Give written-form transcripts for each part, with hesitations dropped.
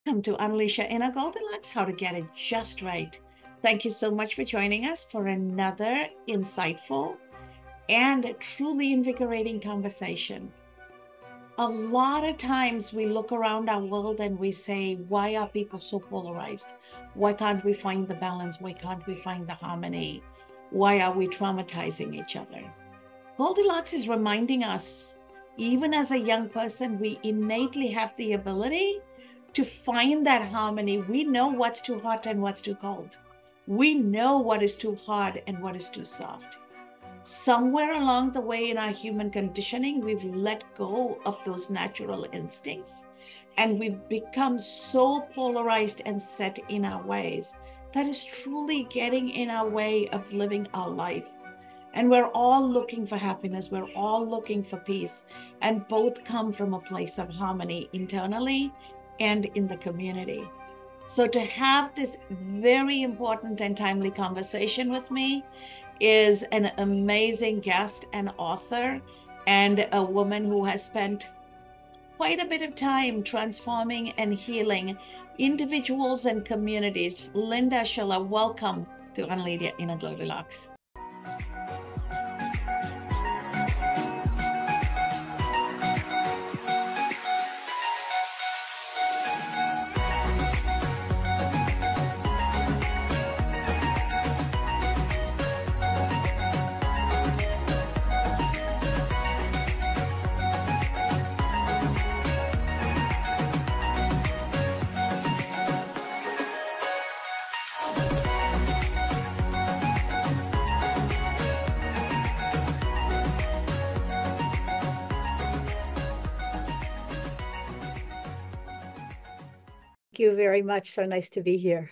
Welcome to Unleash Your Inner Goldilocks, how to get it just right. Thank you so much for joining us for another insightful and truly invigorating conversation. A lot of times we look around our world and we say, why are people so polarized? Why can't we find the balance? Why can't we find the harmony? Why are we traumatizing each other? Goldilocks is reminding us, even as a young person, we innately have the ability to find that harmony. We know what's too hot and what's too cold. We know what is too hard and what is too soft. Somewhere along the way in our human conditioning, we've let go of those natural instincts and we've become so polarized and set in our ways that is truly getting in our way of living our life. And we're all looking for happiness. We're all looking for peace. And both come from a place of harmony internally and in the community. So, to have this very important and timely conversation with me is an amazing guest and author, and a woman who has spent quite a bit of time transforming and healing individuals and communities. Linda Schiller, welcome to Unleash Your Inner Goldilocks. You very much. So nice to be here.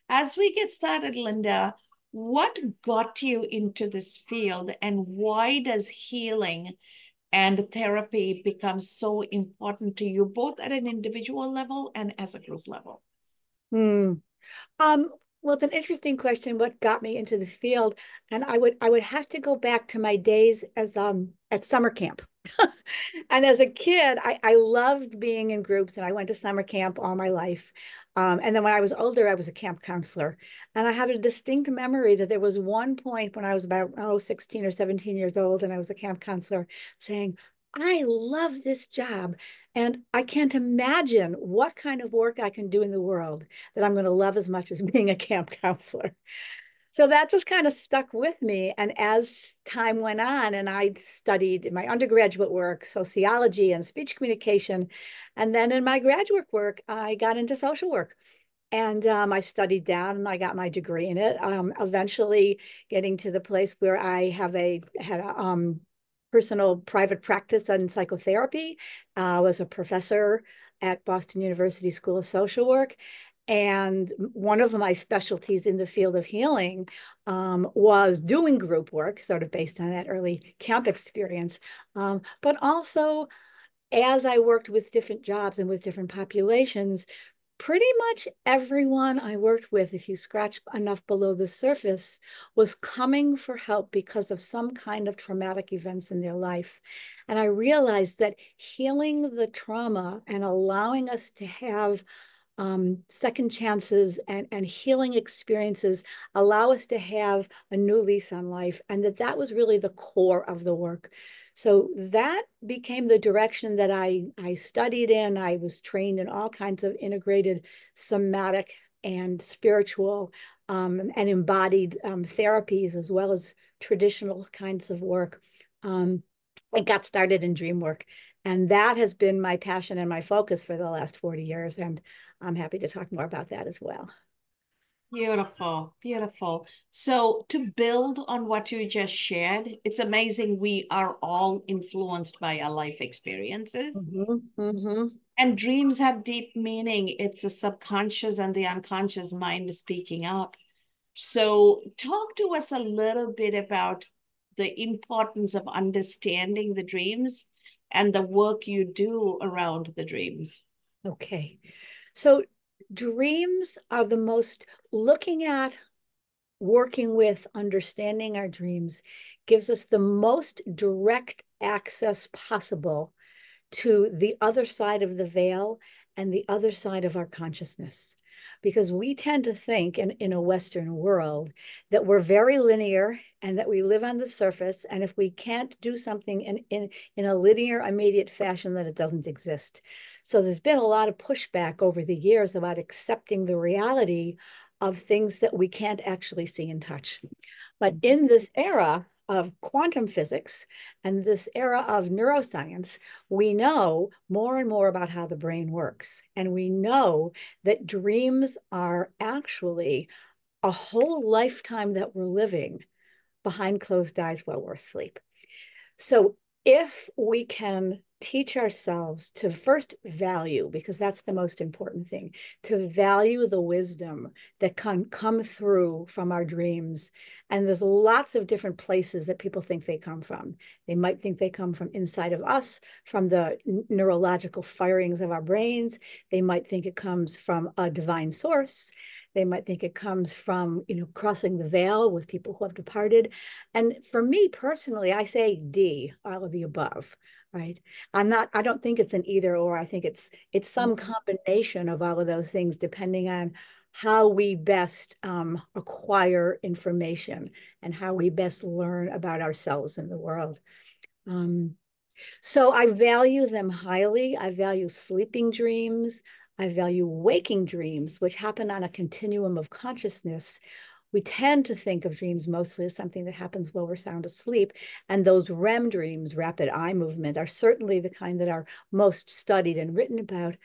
As we get started, Linda, what got you into this field and why does healing and therapy become so important to you, both at an individual level and as a group level? Hmm. Um, well, it's an interesting question. What got me into the field? And I would have to go back to my days as at summer camp. And as a kid, I loved being in groups and I went to summer camp all my life. And then when I was older, I was a camp counselor. And I have a distinct memory that there was one point when I was about 16 or 17 years old and I was a camp counselor saying, I love this job. And I can't imagine what kind of work I can do in the world that I'm going to love as much as being a camp counselor. So that just kind of stuck with me. And as time went on, and I studied in my undergraduate work, sociology and speech communication. And then in my graduate work, I got into social work. And I studied that and I got my degree in it. Eventually getting to the place where I had a personal private practice in psychotherapy. I was a professor at Boston University School of Social Work. And one of my specialties in the field of healing was doing group work, sort of based on that early camp experience. But also, as I worked with different jobs and with different populations, pretty much everyone I worked with, if you scratch enough below the surface, was coming for help because of some kind of traumatic events in their life. And I realized that healing the trauma and allowing us to have second chances and healing experiences allow us to have a new lease on life, and that was really the core of the work. So that became the direction that I studied in. I was trained in all kinds of integrated somatic and spiritual and embodied therapies, as well as traditional kinds of work. I got started in dream work. And that has been my passion and my focus for the last 40 years. And I'm happy to talk more about that as well. Beautiful, beautiful. So, to build on what you just shared, it's amazing we are all influenced by our life experiences. And dreams have deep meaning. It's the subconscious and the unconscious mind speaking up. So, talk to us a little bit about the importance of understanding the dreams and the work you do around the dreams. Okay. So dreams are the most looking at, working with, understanding our dreams gives us the most direct access possible to the other side of the veil and the other side of our consciousness. Because we tend to think in a Western world that we're very linear and that we live on the surface. And if we can't do something in a linear, immediate fashion, that it doesn't exist. So there's been a lot of pushback over the years about accepting the reality of things that we can't actually see and touch. But in this era of quantum physics and this era of neuroscience, we know more and more about how the brain works. And we know that dreams are actually a whole lifetime that we're living behind closed eyes while we're asleep. So if we can teach ourselves to first value, because that's the most important thing, to value the wisdom that can come through from our dreams. And there's lots of different places that people think they come from. They might think they come from inside of us, from the neurological firings of our brains. They might think it comes from a divine source. They might think it comes from, crossing the veil with people who have departed. And for me personally, I say D, all of the above, right? I don't think it's an either or. I think it's some combination of all of those things, depending on how we best acquire information and how we best learn about ourselves and the world. So I value them highly. I value sleeping dreams. I value waking dreams, which happen on a continuum of consciousness. We tend to think of dreams mostly as something that happens while we're sound asleep. And those REM dreams, rapid eye movement, are certainly the kind that are most studied and written about.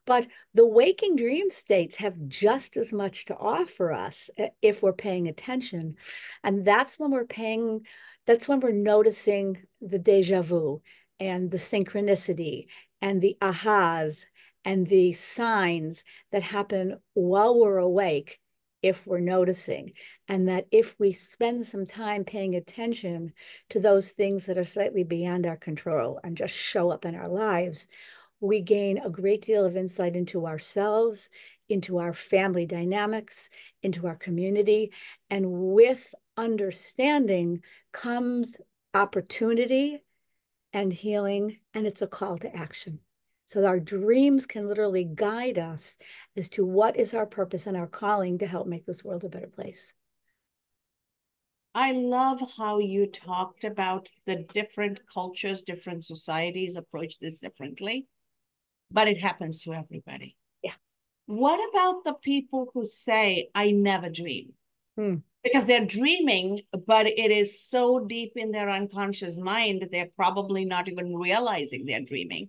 But the waking dream states have just as much to offer us if we're paying attention. And that's when we're noticing the deja vu and the synchronicity and the ahas and the signs that happen while we're awake if we're noticing. And that if we spend some time paying attention to those things that are slightly beyond our control and just show up in our lives, we gain a great deal of insight into ourselves, into our family dynamics, into our community. And with understanding comes opportunity and healing, and it's a call to action. So our dreams can literally guide us as to what is our purpose and our calling to help make this world a better place. I love how you talked about the different cultures, different societies approach this differently, but it happens to everybody. Yeah. What about the people who say, I never dream? Because they're dreaming, but it is so deep in their unconscious mind, they're probably not even realizing they're dreaming.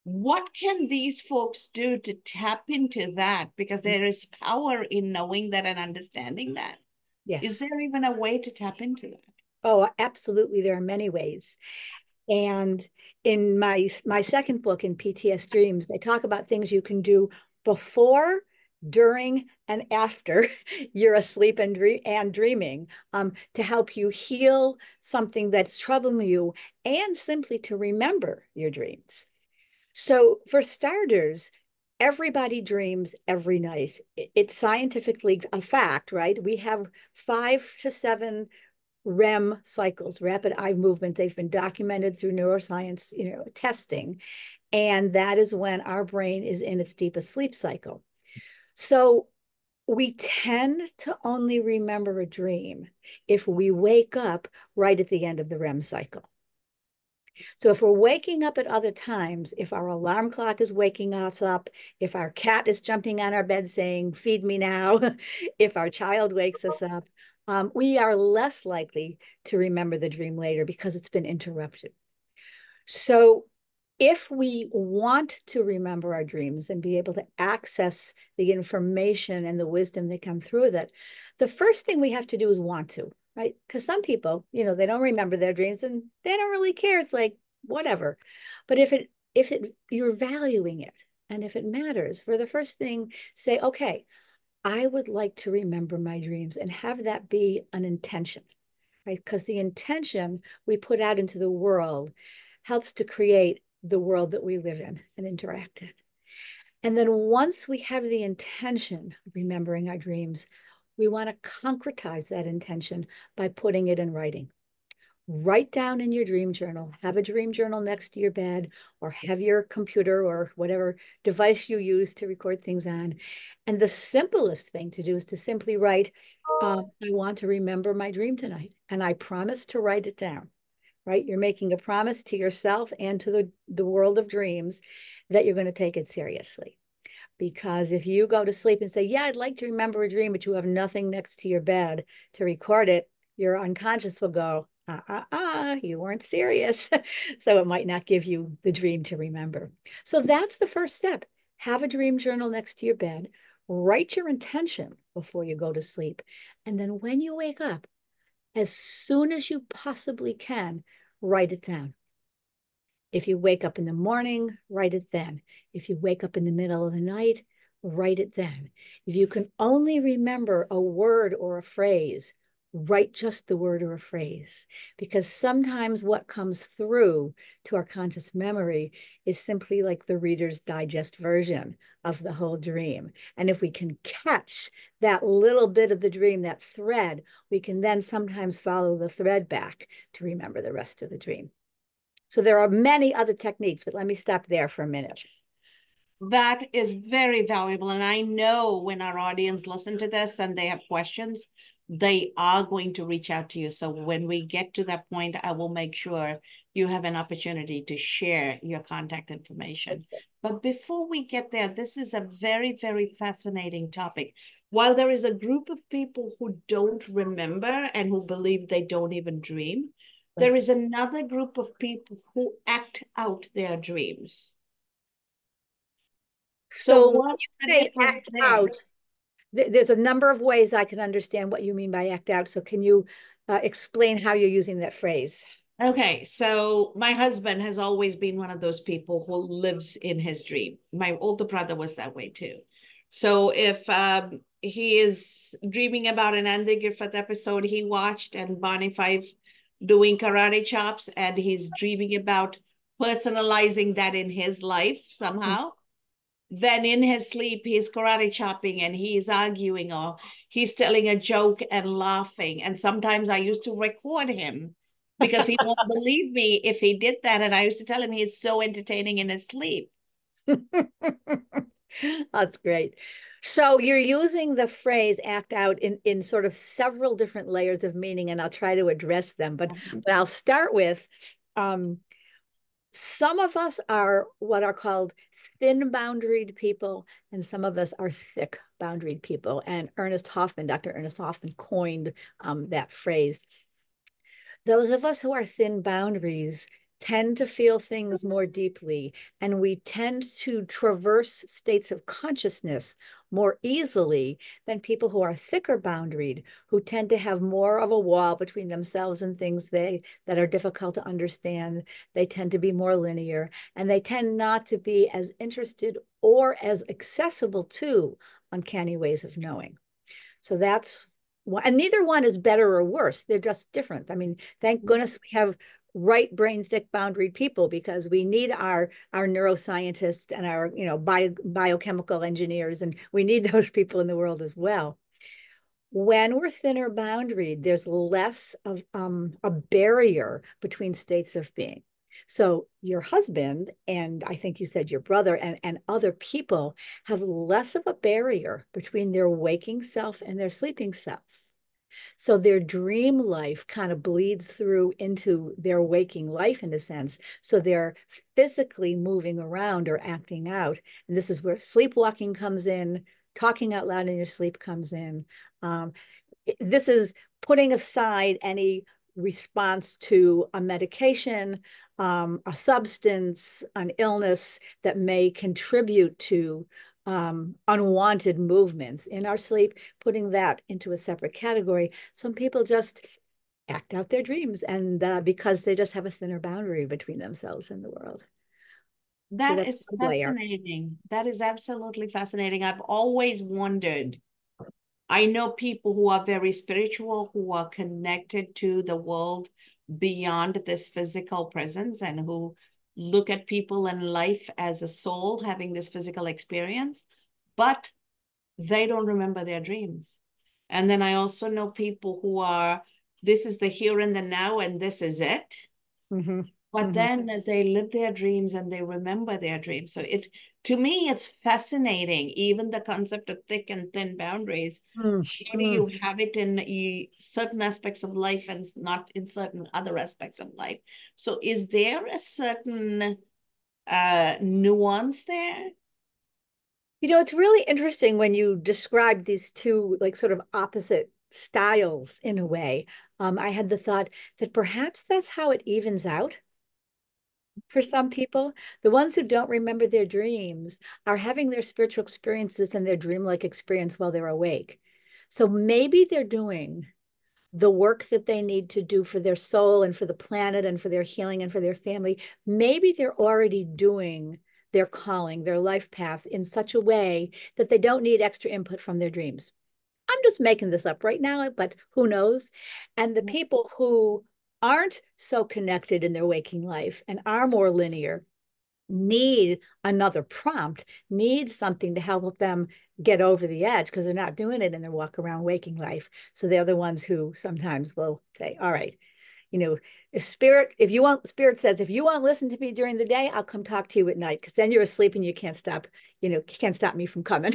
What can these folks do to tap into that? Because there is power in knowing that and understanding that. Yes. Is there even a way to tap into that? Oh, absolutely. There are many ways. And in my second book, in PTS Dreams, I talk about things you can do before, during, and after you're asleep and dreaming, to help you heal something that's troubling you and simply to remember your dreams. So for starters, everybody dreams every night. It's scientifically a fact, right? We have 5 to 7 REM cycles, rapid eye movement. They've been documented through neuroscience, testing. And that is when our brain is in its deepest sleep cycle. So we tend to only remember a dream if we wake up right at the end of the REM cycle. So if we're waking up at other times, if our alarm clock is waking us up, if our cat is jumping on our bed saying, feed me now, if our child wakes us up, we are less likely to remember the dream later because it's been interrupted. So if we want to remember our dreams and be able to access the information and the wisdom that come through that, the first thing we have to do is want to, right? Because some people, they don't remember their dreams and they don't really care. It's like, whatever. But if you're valuing it and if it matters, for the first thing, say, okay, I would like to remember my dreams and have that be an intention, right? Because the intention we put out into the world helps to create the world that we live in and interact in. And then once we have the intention of remembering our dreams, we want to concretize that intention by putting it in writing. Write down in your dream journal, have a dream journal next to your bed, or have your computer or whatever device you use to record things on. And the simplest thing to do is to simply write, I want to remember my dream tonight, and I promise to write it down, right? You're making a promise to yourself and to the world of dreams that you're going to take it seriously. Because if you go to sleep and say, yeah, I'd like to remember a dream, but you have nothing next to your bed to record it, your unconscious will go, you weren't serious. So it might not give you the dream to remember. So that's the first step. Have a dream journal next to your bed. Write your intention before you go to sleep. And then when you wake up, as soon as you possibly can, write it down. If you wake up in the morning, write it then. If you wake up in the middle of the night, write it then. If you can only remember a word or a phrase, write just the word or a phrase. Because sometimes what comes through to our conscious memory is simply like the Reader's Digest version of the whole dream. And if we can catch that little bit of the dream, that thread, we can then sometimes follow the thread back to remember the rest of the dream. So there are many other techniques, but let me stop there for a minute. That is very valuable. And I know when our audience listen to this and they have questions, they are going to reach out to you. So when we get to that point, I will make sure you have an opportunity to share your contact information. But before we get there, this is a very, very fascinating topic. While there is a group of people who don't remember and who believe they don't even dream, there is another group of people who act out their dreams. So So when what's you the say difference act there? out, there's a number of ways I can understand what you mean by act out. So can you explain how you're using that phrase? Okay, so my husband has always been one of those people who lives in his dream. My older brother was that way too. So if he is dreaming about an Andy Griffith episode he watched and Bonnie Fife doing karate chops, and he's dreaming about personalizing that in his life somehow, then in his sleep he's karate chopping and he's arguing or he's telling a joke and laughing. And sometimes I used to record him because he won't believe me if he did that. And I used to tell him he's so entertaining in his sleep. That's great. So you're using the phrase act out in sort of several different layers of meaning, and I'll try to address them. But I'll start with some of us are what are called thin boundaried people, and some of us are thick boundaried people. And Dr. Ernest Hoffman coined that phrase. Those of us who are thin boundaries tend to feel things more deeply, and we tend to traverse states of consciousness more easily than people who are thicker boundaried, who tend to have more of a wall between themselves and things that are difficult to understand. They tend to be more linear, and they tend not to be as interested or as accessible to uncanny ways of knowing. So that's one, and neither one is better or worse. They're just different. I mean, thank goodness we have right brain, thick boundaried people, because we need our neuroscientists and our biochemical engineers, and we need those people in the world as well. When we're thinner boundaried, there's less of a barrier between states of being. So your husband, and I think you said your brother and other people, have less of a barrier between their waking self and their sleeping self. So their dream life kind of bleeds through into their waking life in a sense. So they're physically moving around or acting out. And this is where sleepwalking comes in, talking out loud in your sleep comes in. This is putting aside any response to a medication, a substance, an illness that may contribute to unwanted movements in our sleep, putting that into a separate category. Some people just act out their dreams, and because they just have a thinner boundary between themselves and the world. So That that's is one layer. fascinating. That is absolutely fascinating. I've always wondered. I know people who are very spiritual, who are connected to the world beyond this physical presence, and who look at people and life as a soul having this physical experience, but they don't remember their dreams. And then I also know people who are this is the here and the now, and this is it. Mm-hmm. But Mm-hmm. then they live their dreams and they remember their dreams. So it, to me, it's fascinating. Even the concept of thick and thin boundaries. How do Mm-hmm. you have it in certain aspects of life and not in certain other aspects of life? So is there a certain nuance there? You know, it's really interesting when you describe these two, like, sort of opposite styles in a way. I had the thought that perhaps that's how it evens out for some people. The ones who don't remember their dreams are having their spiritual experiences and their dreamlike experience while they're awake. So maybe they're doing the work that they need to do for their soul and for the planet and for their healing and for their family. Maybe they're already doing their calling, their life path in such a way that they don't need extra input from their dreams. I'm just making this up right now, but who knows? And the people who aren't so connected in their waking life and are more linear need another prompt, need something to help them get over the edge because they're not doing it in their walk around waking life. So they're the ones who sometimes will say, all right, you know, if you want, spirit says, if you want to listen to me during the day, I'll come talk to you at night because then you're asleep and you can't stop, you can't stop me from coming.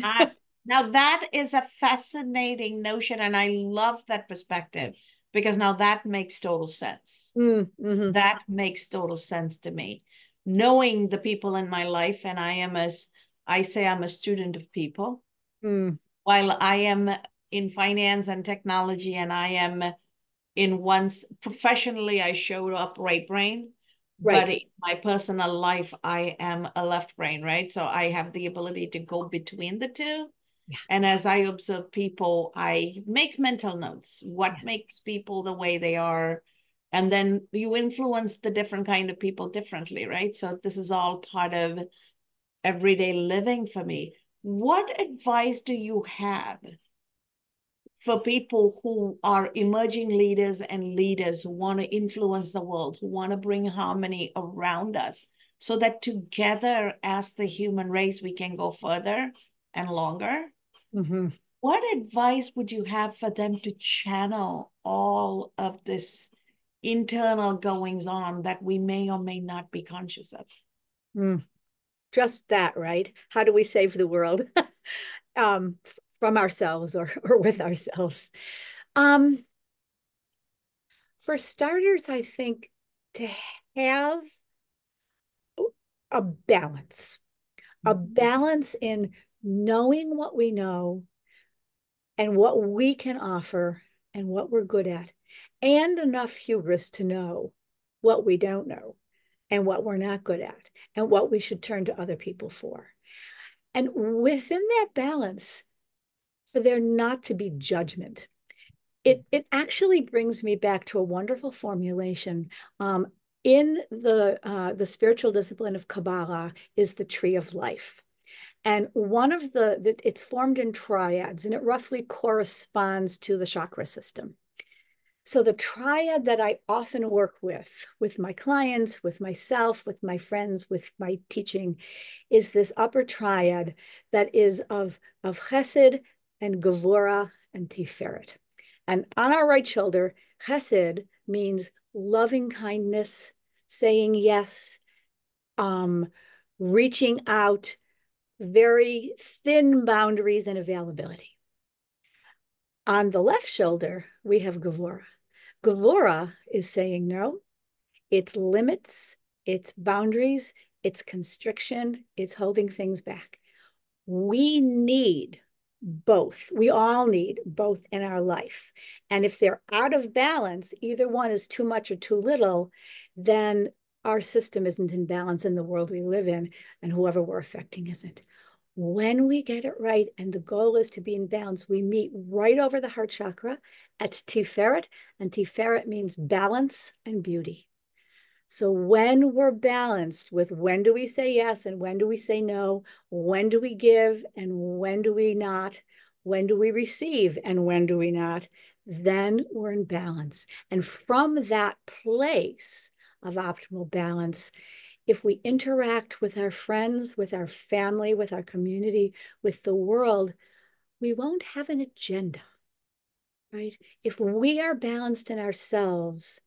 Now that is a fascinating notion, and I love that perspective because now that makes total sense. Mm-hmm. That makes total sense to me. Knowing the people in my life, and I say I'm a student of people, Mm. while I am in finance and technology, and I am in once professionally, I showed up right brain, but Right. in my personal life, I am a left brain, right? So I have the ability to go between the two. Yeah. And as I observe people, I make mental notes. What Yeah. makes people the way they are? And then you influence the different kind of people differently, right? So this is all part of everyday living for me. What advice do you have for people who are emerging leaders and leaders who want to influence the world, who want to bring harmony around us, so that together as the human race, we can go further and longer? Mm-hmm. What advice would you have for them to channel all of this internal goings on that we may or may not be conscious of? Mm. Just that, right? How do we save the world um, from ourselves or with ourselves? Um, for starters, I think to have a a balance in knowing what we know and what we can offer and what we're good at, and enough hubris to know what we don't know and what we're not good at and what we should turn to other people for. And within that balance, for there not to be judgment. It actually brings me back to a wonderful formulation. In the spiritual discipline of Kabbalah is the tree of life. And one of it's formed in triads, and it roughly corresponds to the chakra system. So the triad that I often work with my clients, with myself, with my friends, with my teaching, is this upper triad that is of Chesed and Gevurah and Tiferet. And on our right shoulder, Chesed means loving kindness, saying yes, um, reaching out, very thin boundaries and availability. On the left shoulder, we have Gevurah. Gevurah is saying no, it's limits, it's boundaries, it's constriction, it's holding things back. We need both. We all need both in our life. And if they're out of balance, either one is too much or too little, then our system isn't in balance in the world we live in, and whoever we're affecting isn't. When we get it right, and the goal is to be in balance, we meet right over the heart chakra at Tiferet, and Tiferet means balance and beauty. So when we're balanced with when do we say yes and when do we say no, when do we give and when do we not, when do we receive and when do we not, then we're in balance. And from that place of optimal balance, if we interact with our friends, with our family, with our community, with the world, we won't have an agenda. right? If we are balanced in ourselves,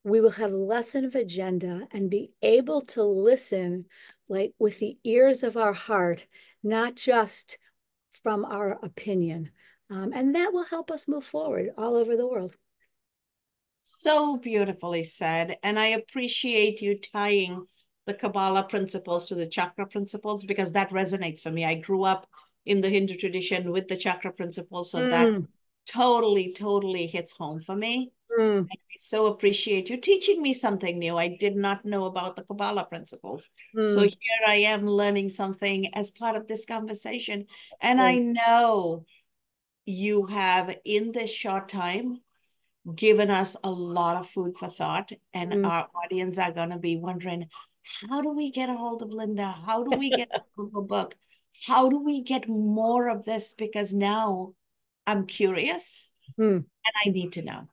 we will have less of an agenda and be able to listen like with the ears of our heart, not just from our opinion. And that will help us move forward all over the world. So beautifully said. And I appreciate you tying the Kabbalah principles to the chakra principles because that resonates for me. I grew up in the Hindu tradition with the chakra principles, so that Mm, totally hits home for me. mm, I so appreciate you teaching me something new. I did not know about the Kabbalah principles. So mm. here I am learning something as part of this conversation. And I Great. know you have, in this short time, given us a lot of food for thought. And Mm. our audience are going to be wondering, how do we get a hold of Linda? How do we get a hold of a book? How do we get more of this? Because now I'm curious Mm, and I need to know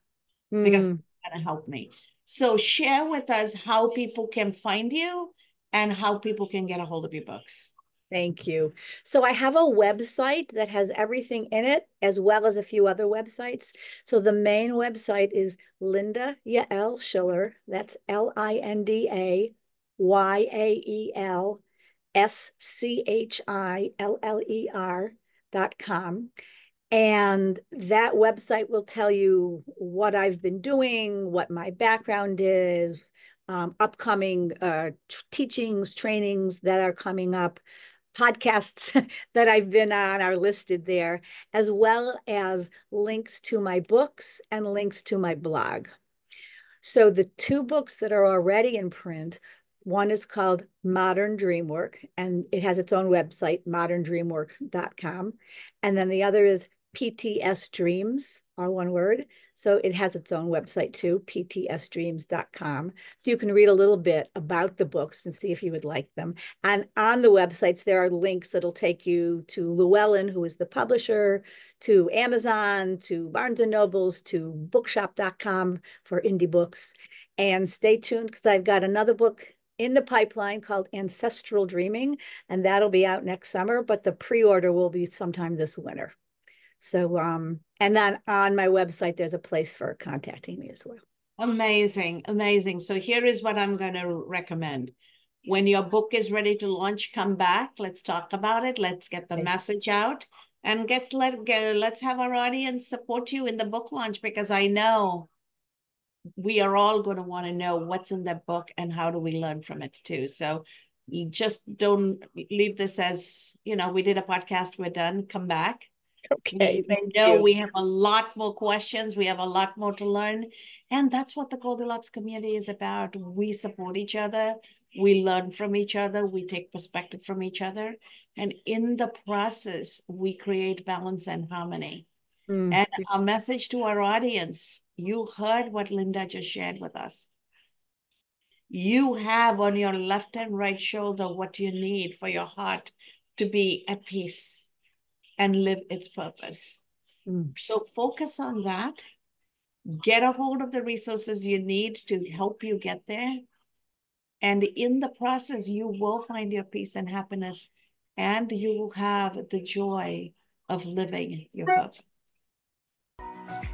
because mm. it's going to help me. So share with us how people can find you and how people can get a hold of your books. Thank you. So I have a website that has everything in it, as well as a few other websites. So the main website is Linda Yael Schiller. That's LindaYaelSchiller.com. And that website will tell you what I've been doing, what my background is, upcoming teachings, trainings that are coming up, podcasts that I've been on are listed there, as well as links to my books and links to my blog. So the two books that are already in print, one is called Modern Dreamwork, and it has its own website, moderndreamwork.com. And then the other is PTS Dreams, all one word. So it has its own website too, ptsdreams.com. So you can read a little bit about the books and see if you would like them. And on the websites, there are links that'll take you to Llewellyn, who is the publisher, to Amazon, to Barnes and Nobles, to bookshop.com for indie books. And stay tuned because I've got another book in the pipeline called Ancestral Dreaming, and that'll be out next summer, but the pre-order will be sometime this winter. So, and then on my website, there's a place for contacting me as well. Amazing, amazing. So here is what I'm going to recommend. When your book is ready to launch, come back. Let's talk about it. Let's get the message out and let's have our audience support you in the book launch because I know we are all going to want to know what's in that book and how do we learn from it too. So you just don't leave this as, we did a podcast, we're done, come back. Okay, thank Know you. we have a lot more questions. We have a lot more to learn. And that's what the Goldilocks community is about. We support each other. We learn from each other. We take perspective from each other. And in the process, we create balance and harmony. Mm, And our message to our audience, you heard what Linda just shared with us. You have on your left and right shoulder what you need for your heart to be at peace and live its purpose. mm, So focus on that. Get a hold of the resources you need to help you get there. And in the process, you will find your peace and happiness, and you will have the joy of living your purpose.